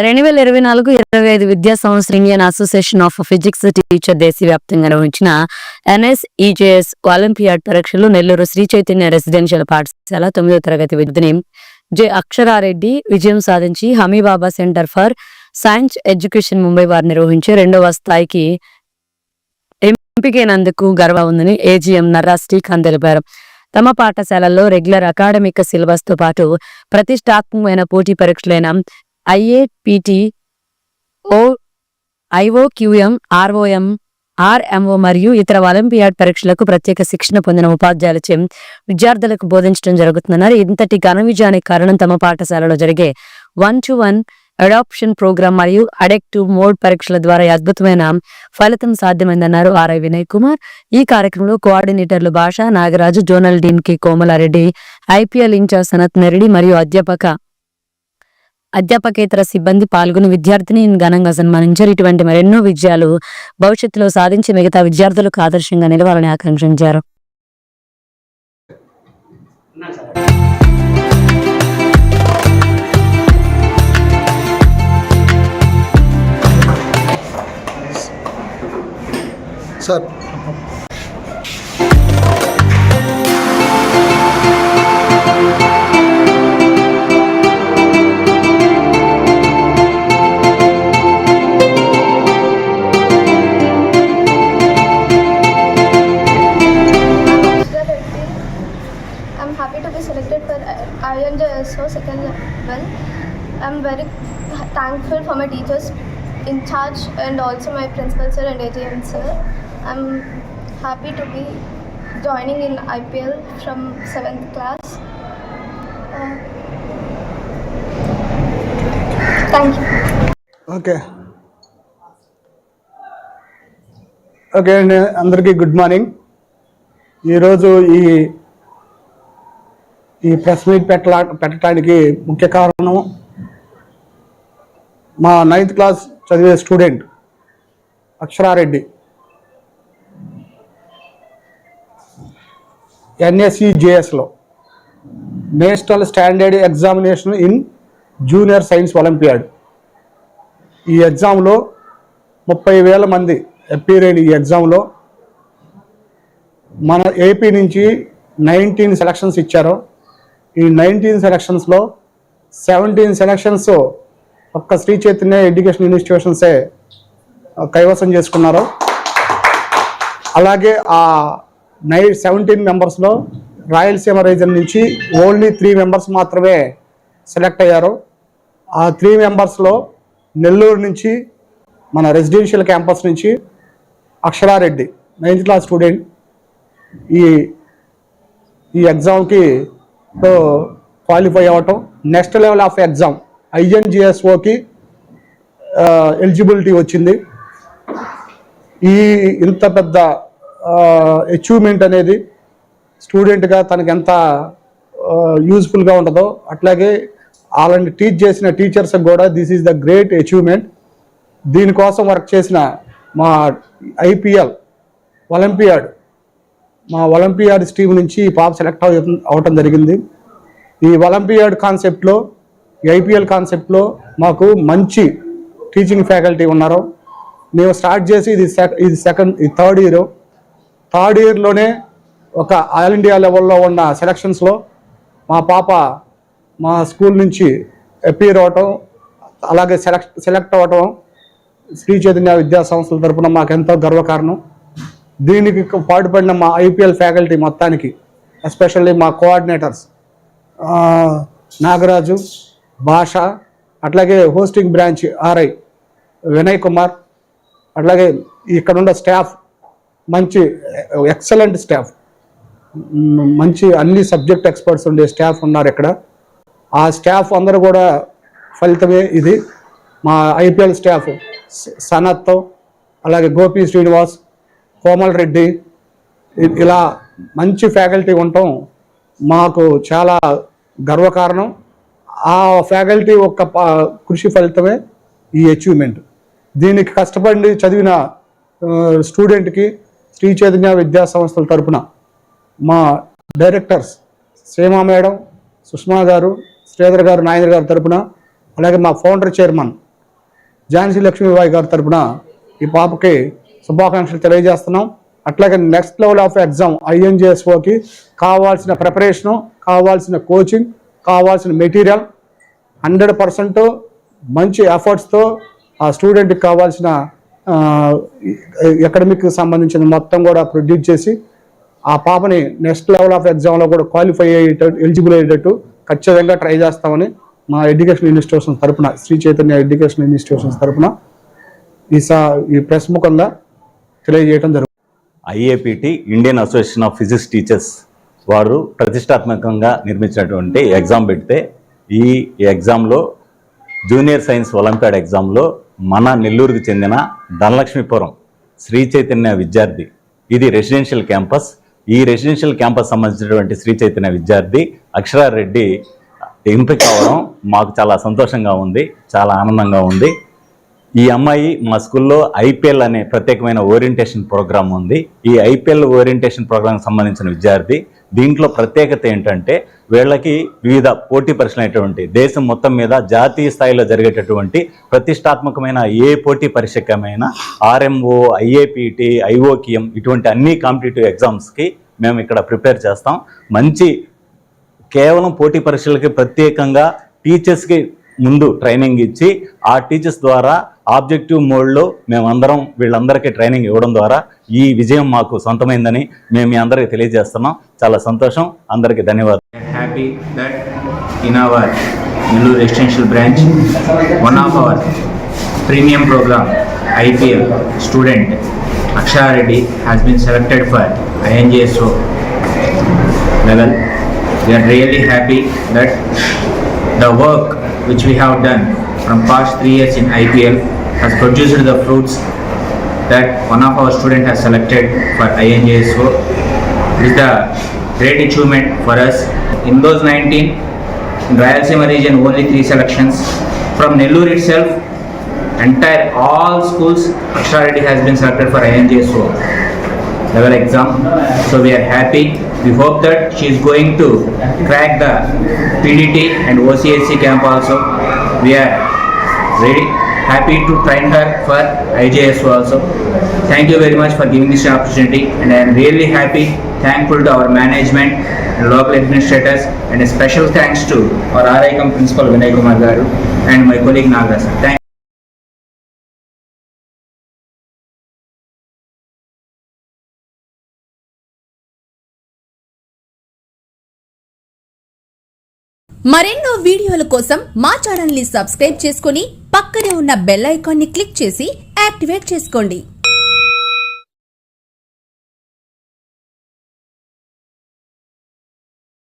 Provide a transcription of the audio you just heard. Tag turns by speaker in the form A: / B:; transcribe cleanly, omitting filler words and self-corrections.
A: 2024-25 విద్యా సంవత్సరం Indian association of physics teacher దేశవ్యాప్తంగా నిర్వహించిన NSEJS ఒలింపియాడ్ పరీక్షలు నెల్లూరు శ్రీ చైతన్య రెసిడెన్షియల్ పాఠశాల 9వ తరగతి విద్యార్థిని జె అక్షరారెడ్డి విజయం సాధించి Homi Bhabha centre for science education Mumbai వారు నిర్వహించే 2వ స్థాయికి ఎంపికైనందుకు గర్వం ఉందని AGM నర్రా శ్రీకాంత్ తెలిపారు. తమ పాఠశాలల్లో రెగ్యులర్ అకాడమిక్ సిలబస్ తో పాటు ప్రతిష్టాత్మకమైన పోటీ పరీక్షలైన IAPT, IOQM, ROM, RMO మరియు ఇతర ఒలింపియాడ్ పరీక్షలకు ప్రత్యేక శిక్షణ పొందిన ఉపాధ్యాయులచే విద్యార్థులకు బోధించడం జరుగుతుందన్నారు. ఇంతటి ఘన విజయానికి కారణం తమ పాఠశాలలో జరిగే 1-to-1 అడాప్షన్ ప్రోగ్రాం మరియు అడెక్టివ్ మోడ్ పరీక్షల ద్వారా అద్భుతమైన ఫలితం సాధ్యమైందన్నారు RI వినయ్ కుమార్. ఈ కార్యక్రమంలో కోఆర్డినేటర్లు Basha Nagaraju, zonal dean K Komalareddy, IPL incharge Sanathreddy మరియు అధ్యాపకేతర సిబ్బంది పాల్గొని విద్యార్థిని ఘనంగా సన్మానించారు. ఇటువంటి మరెన్నో విజయాలు భవిష్యత్తులో సాధించి మిగతా విద్యార్థులకు ఆదర్శంగా నిలవాలని ఆకాంక్షించారు.
B: Sir
C: I'm happy to be selected for INJSO second level. I'm very thankful for my teachers in charge and also my principal sir and AGM sir. I'm happy to be joining in IPL from 7th class. Thank you.
B: Okay అందరికీ good morning. ఈరోజు ఈ press meet పెట్టడానికి ముఖ్య కారణం మా 9th class చదివే student Aksharareddy NSEJSలో national standard examination in junior science olympiad. ఈ ఎగ్జామ్లో 30,000 మంది అపీర్ అయిన ఈ ఎగ్జామ్లో మన ఏపీ నుంచి 19 సెలక్షన్స్ ఇచ్చారు. ఈ 19 సెలక్షన్స్లో 17 సెలక్షన్స్ ఒక్క శ్రీ చైతన్య ఎడ్యుకేషన్ ఇన్స్టిట్యూషన్సే కైవసం చేసుకున్నారు. అలాగే ఆ 17 మెంబర్స్లో రాయలసీమ రీజన్ నుంచి ఓన్లీ 3 మెంబర్స్ మాత్రమే సెలెక్ట్ అయ్యారు. ఆ 3 మెంబర్స్లో నెల్లూరు నుంచి మన రెసిడెన్షియల్ క్యాంపస్ నుంచి అక్షరారెడ్డి 9th క్లాస్ స్టూడెంట్ ఈ ఎగ్జామ్కి క్వాలిఫై అవ్వటం, నెక్స్ట్ లెవెల్ ఆఫ్ ఎగ్జామ్ INJSOకి ఎలిజిబిలిటీ వచ్చింది. ఇంత పెద్ద అచీవ్మెంట్ అనేది స్టూడెంట్గా తనకి ఎంత యూజ్ఫుల్గా ఉంటుందో అట్లాగే వాళ్ళని టీచ్ చేసిన టీచర్స్కి కూడా this is the great achievement. దీనికోసం వర్క్ చేసిన మా IPL ఒలింపియాడ్ టీమ్ నుంచి పాప సెలెక్ట్ అవటం జరిగింది. ఈ ఒలింపియాడ్ కాన్సెప్ట్లో ఈ IPL కాన్సెప్ట్లో మాకు మంచి టీచింగ్ ఫ్యాకల్టీ ఉన్నారు. మేము స్టార్ట్ చేసి ఇది థర్డ్ ఇయర్లోనే ఒక ఆల్ ఇండియా లెవెల్లో ఉన్న సెలక్షన్స్లో మా పాప మా స్కూల్ నుంచి అపీర్ అవ్వటం, అలాగే సెలెక్ట్ అవ్వటం శ్రీ చైతన్య విద్యా సంస్థల తరఫున మాకెంతో గర్వకారణం. దీనికి పాటుపడిన మా IPL ఫ్యాకల్టీ మొత్తానికి, ఎస్పెషల్లీ మా కోఆర్డినేటర్స్ నాగరాజు, భాష, అట్లాగే hosting branch RI Vinay Kumar, అట్లాగే ఇక్కడ ఉన్న స్టాఫ్ మంచి ఎక్సలెంట్ స్టాఫ్, మంచి అన్ని సబ్జెక్ట్ ఎక్స్పర్ట్స్ ఉండే స్టాఫ్ ఉన్నారు ఇక్కడ. ఆ స్టాఫ్ అందరూ కూడా ఫలితమే ఇది. మా IPL స్టాఫ్ సనత్, అలాగే గోపి శ్రీనివాస్, కోమల్ రెడ్డి, ఇలా మంచి ఫ్యాకల్టీ ఉండటం మాకు చాలా గర్వకారణం. ఆ ఫ్యాకల్టీ ఒక్క కృషి ఫలితమే ఈ అచీవ్మెంట్. దీనికి కష్టపడి చదివిన స్టూడెంట్కి శ్రీ చైతన్య విద్యా సంస్థల తరపున మా డైరెక్టర్స్ శ్రీమా మేడం, సుష్మా గారు, శ్రీధర్ గారు, నాయనర్ గారి తరపున, అలాగే మా ఫౌండర్ చైర్మన్ ఝాన్సీ లక్ష్మీబాయి గారి తరపున ఈ పాపకి శుభాకాంక్షలు తెలియజేస్తున్నాం. అట్లాగే నెక్స్ట్ లెవెల్ ఆఫ్ ఎగ్జామ్ INJSOకి కావాల్సిన ప్రిపరేషను, కావాల్సిన కోచింగ్, కావాల్సిన మెటీరియల్ 100% మంచి ఎఫర్ట్స్తో ఆ స్టూడెంట్కి కావాల్సిన అకాడమిక్ సంబంధించిన మొత్తం కూడా ప్రొడ్యూస్ చేసి ఆ పాపని నెక్స్ట్ లెవెల్ ఆఫ్ ఎగ్జామ్లో కూడా క్వాలిఫై అయ్యేటట్టు, ఎలిజిబుల్ అయ్యేటట్టు ఖచ్చితంగా ట్రై చేస్తామని మా ఎడ్యుకేషన్ ఇన్స్టిట్యూషన్స్ తరపున, శ్రీ చైతన్య ఎడ్యుకేషన్ ఇన్స్టిట్యూషన్స్ తరపున ఈ ప్రెస్ ముఖంగా తెలియజేయడం జరుగుతుంది.
D: IAPT Indian association of physics teachers వారు ప్రతిష్టాత్మకంగా నిర్మించినటువంటి ఎగ్జామ్ పెడితే ఈ ఎగ్జామ్లో జూనియర్ సైన్స్ ఒలింపియాడ్ ఎగ్జామ్లో మన నెల్లూరుకు చెందిన ధనలక్ష్మీపురం శ్రీ చైతన్య విద్యార్థి, ఇది రెసిడెన్షియల్ క్యాంపస్, ఈ రెసిడెన్షియల్ క్యాంపస్ సంబంధించినటువంటి శ్రీ చైతన్య విద్యార్థి అక్షరారెడ్డి ఎంపిక కావడం మాకు చాలా సంతోషంగా ఉంది, చాలా ఆనందంగా ఉంది. ఈ అమ్మాయి మా స్కూల్లో IPL అనే ప్రత్యేకమైన ఓరియంటేషన్ ప్రోగ్రామ్ ఉంది. ఈ IPL ఓరియంటేషన్ ప్రోగ్రాంకి సంబంధించిన విద్యార్థి. దీంట్లో ప్రత్యేకత ఏంటంటే వీళ్ళకి వివిధ పోటీ పరీక్షలు అనేటువంటి దేశం మొత్తం మీద జాతీయ స్థాయిలో జరిగేటటువంటి ప్రతిష్టాత్మకమైన ఏ పోటీ పరీక్షకమైన RMO, IAPT, IOQM ఇటువంటి అన్ని కాంపిటేటివ్ ఎగ్జామ్స్కి మేము ఇక్కడ ప్రిపేర్ చేస్తాం. మంచి కేవలం పోటీ పరీక్షలకి ప్రత్యేకంగా టీచర్స్కి ముందు ట్రైనింగ్ ఇచ్చి ఆ టీచర్స్ ద్వారా ఆబ్జెక్టివ్ మోడ్లో మేమందరం వీళ్ళందరికీ ట్రైనింగ్ ఇవ్వడం ద్వారా ఈ విజయం మాకు సొంతమైందని మేము మీ అందరికీ తెలియజేస్తున్నాం. చాలా సంతోషం, అందరికీ ధన్యవాదాలు.
E: Happy that in our Nellore Residential branch, one of our premium program IPL student Akshara Reddy has been selected for INJSO level. We are really happy that the work which we have done from past 3 years in IPL has produced the fruits that one of our student has selected for INJSO. This is the great achievement for us. In those 19, in Rayalaseema region only 3 selections. From Nellore itself, entire all schools, Akshara Reddy has been selected for INJSO level exam. So we are happy. We hope that she is going to crack the PDT and OCSC camp also. We are very happy to train her for IJSO also. Thank you very much for giving this opportunity, and I am really happy, thankful to our management and local administrators, and a special thanks to our RICOM principal Vinay Kumar Garu and my colleague Nagaraj. Thank
F: మరెన్నో వీడియోల కోసం మా channel ని subscribe చేసుకుని పక్కనే ఉన్న bell icon ని click చేసి యాక్టివేట్ చేసుకోండి.